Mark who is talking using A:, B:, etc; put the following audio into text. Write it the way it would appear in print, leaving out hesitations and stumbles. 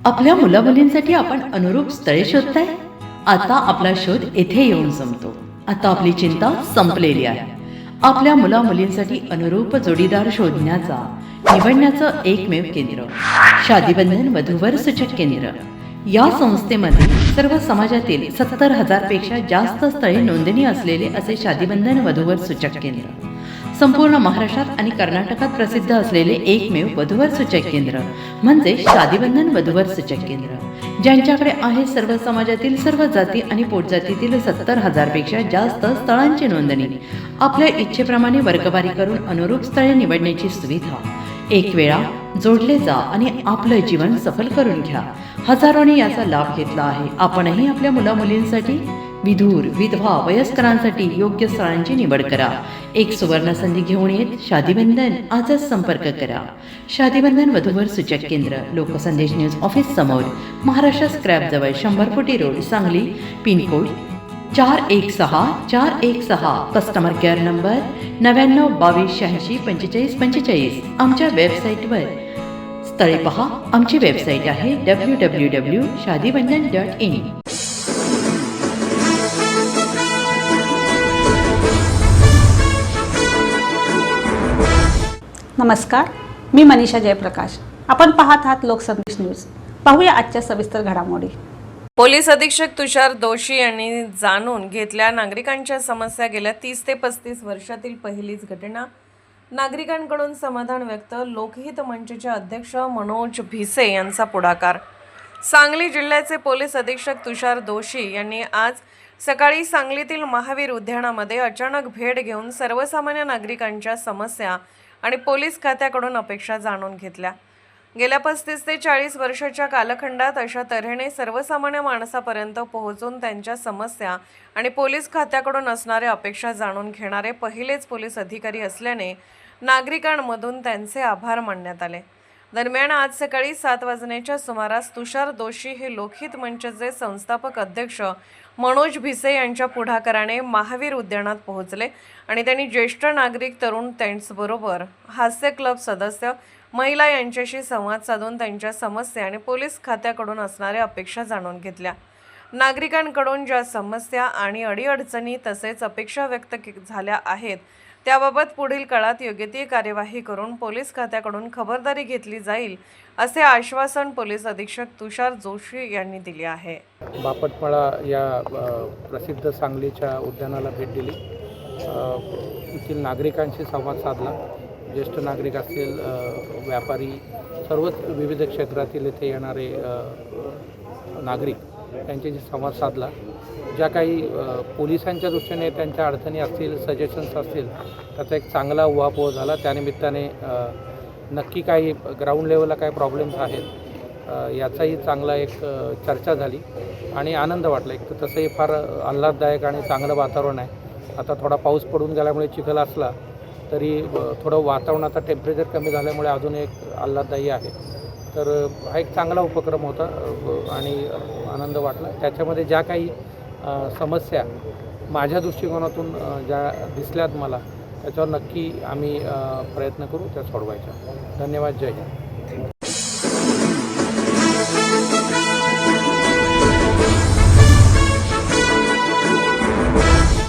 A: आपल्या मुलामुलींसाठी आपण अनुरूप स्थळे शोधताय? आता आपला शोध येथे येऊन संपतो. आता आपली चिंता संपलेली आहे. आपल्या मुलामुलींसाठी अनुरूप जोडीदार शोधण्याचा निवडण्याचं एकमेव केंद्र शादीबंधन वधूवर सूचक केंद्र. या संस्थेमध्ये सर्व समाजातील 70,000 पेक्षा जास्त स्थळे नोंदणी असलेले असे शादीबंधन वधूवर सूचक केंद्र. संपूर्ण महाराष्ट्रात आणि कर्नाटकात प्रसिद्ध असलेले एकमेव वधूवर सूचक केंद्र म्हणजे शादीबंधन वधूवर सूचक केंद्र, ज्यांच्याकडे आहे सर्व समाजातील सर्व जाती आणि पोटजातीतील 70,000 पेक्षा जास्त स्थळांची नोंदणी. आपल्या इच्छेप्रमाणे वर्गवारी करून अनुरूप स्थळे निवडण्याची सुविधा. एक वेळा जोडले जा आणि आपलं जीवन सफल करून घ्या. हजारोंनी याचा लाभ घेतला आहे. आपणही आपल्या मुलामुलींसाठी, विधूर, विधवा, वयस्करांसाठी योग्य स्थळांची निवड करा. एक सुवर्ण संधी घेऊन येत शादीबंधन. आजच संपर्क करा. शादीबंधन वधूवर सूचक केंद्र, लोकसंदेश न्यूज ऑफिस समोर, महाराष्ट्र स्क्रॅप जवळ, 100 फुटी road, Sangli. Pincode 416 customer care number 9922864545. आमच्या वेबसाईटवर स्थळे पहा. आमची वेबसाईट आहे www.shadibandhan.in.
B: नमस्कार, मी मनीषा जयप्रकाश. आपण पाहत आहात लोकसंदेश न्यूज. पाहूया आजच्या सविस्तर घडामोडी.
C: पोलीस अधीक्षक तुषार दोशी यांनी जाणून घेतल्या नागरिकांच्या समस्या. गेल्या 30 ते 35 वर्षातील पहिलीच घटना. नागरिकांकडून समाधान व्यक्त. लोकहित मंचचे अध्यक्ष मनोज भिसे यांचा पुढाकार. सांगली जिल्ह्याचे पोलीस अधीक्षक तुषार दोशी यांनी आज सकाळी सांगलीतील महावीर उद्यानामध्ये अचानक भेट घेऊन सर्वसामान्य नागरिकांच्या समस्या आणि पोलीस खात्याकडून अपेक्षा जाणून घेतल्या. गेल्या 35 ते 40 वर्षाच्या कालखंडात अशा तऱ्हेने सर्वसामान्य माणसापर्यंत पोहोचून त्यांच्या समस्या आणि पोलीस खात्याकडून असणाऱ्या अपेक्षा जाणून घेणारे पहिलेच पोलीस अधिकारी असल्याने नागरिकांमधून त्यांचे आभार मानण्यात आले. दरम्यान आज सकाळी 7 वाजण्याच्या सुमारास तुषार दोशी हे लोकहित मंचचे संस्थापक अध्यक्ष मनोज भिसे यांच्या पुढाकाराने महावीर उद्यानात पोहोचले आणि त्यांनी ज्येष्ठ नागरिक, तरुण त्यांच्याबरोबर हास्य क्लब सदस्य, महिला यांच्याशी संवाद साधून त्यांच्या समस्या आणि पोलीस खात्याकडून असणाऱ्या अपेक्षा जाणून घेतल्या. नागरिकांकडून ज्या समस्या आणि अडीअडचणी तसेच अपेक्षा व्यक्त झाल्या आहेत त्याबाबत पुढील काळात योग्य ती कार्यवाही करून पोलीस खात्याकडून खबरदारी घेतली जाईल असे आश्वासन पोलीस अधीक्षक तुषार जोशी यांनी दिले आहे.
D: बापटमाळा या प्रसिद्ध सांगलीच्या उद्यानाला भेट दिली. येथील नागरिकांशी संवाद साधला. ज्येष्ठ नागरिक असतील, व्यापारी, सर्वच विविध क्षेत्रातील येथे येणारे नागरिक त्यांच्याशी संवाद साधला. ज्या काही पोलिसांच्या दृष्टीने त्यांच्या अडचणी असतील, सजेशन्स असतील, त्याचा एक चांगला उहापोह झाला. त्यानिमित्ताने नक्की काही ग्राउंड लेवलला काय प्रॉब्लेम्स आहेत याचाही चांगला एक चर्चा झाली आणि आनंद वाटला. एक तर तसंही फार आल्हाददायक आणि चांगलं वातावरण आहे. आता थोडा पाऊस पडून गेल्यामुळे चिखल असला तरी थोडं वातावरणाचा टेम्परेचर कमी झाल्यामुळे अजून एक आल्हाददायी आहे. तर हा एक चांगला उपक्रम होता आणि आनंद वाटला. त्याच्यामध्ये ज्या काही समस्या माझ्या दृष्टिकोनातून ज्या दिसल्यात मला, त्याच्यावर नक्की आम्ही प्रयत्न करू त्या सोडवायच्या. धन्यवाद. जय हिंद.